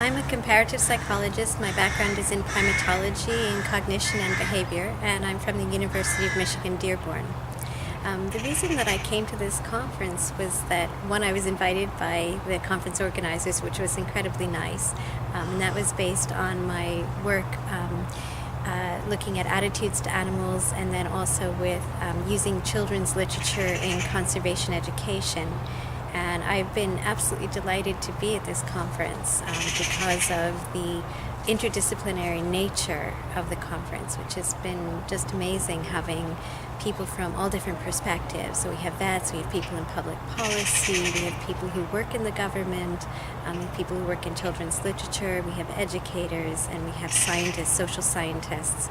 I'm a comparative psychologist. My background is in primatology, in cognition and behavior, and I'm from the University of Michigan, Dearborn. The reason that I came to this conference was that, one, I was invited by the conference organizers, which was incredibly nice, and that was based on my work looking at attitudes to animals, and then also with using children's literature in conservation education. And I've been absolutely delighted to be at this conference because of the interdisciplinary nature of the conference, which has been just amazing, having people from all different perspectives. So we have vets, we have people in public policy, we have people who work in the government, we have people who work in children's literature, we have educators, and we have scientists, social scientists,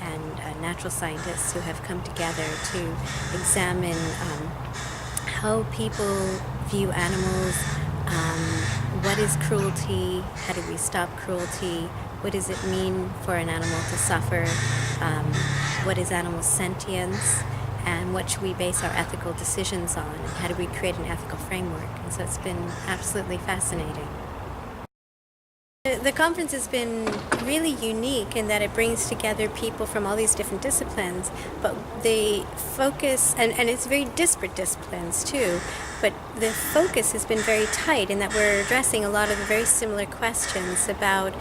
and natural scientists who have come together to examine how people view animals, what is cruelty, how do we stop cruelty, what does it mean for an animal to suffer, what is animal sentience, and what should we base our ethical decisions on, and how do we create an ethical framework. And so it's been absolutely fascinating. The conference has been really unique in that it brings together people from all these different disciplines, but they focus, and it's very disparate disciplines too, but the focus has been very tight in that we're addressing a lot of the very similar questions about,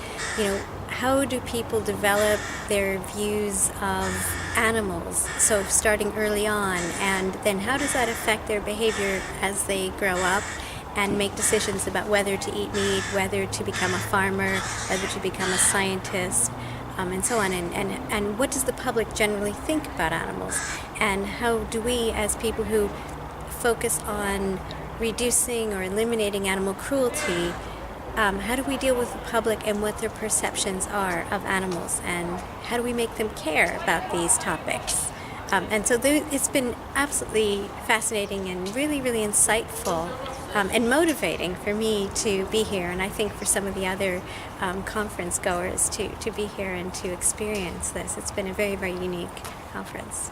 how do people develop their views of animals, so starting early on, and then how does that affect their behavior as they grow up and make decisions about whether to eat meat, whether to become a farmer, whether to become a scientist, and so on. And what does the public generally think about animals? And how do we, as people who focus on reducing or eliminating animal cruelty, how do we deal with the public and what their perceptions are of animals? And how do we make them care about these topics? And so it's been absolutely fascinating and really, really insightful and motivating for me to be here, and I think for some of the other conference goers to be here and to experience this. It's been a very, very unique conference.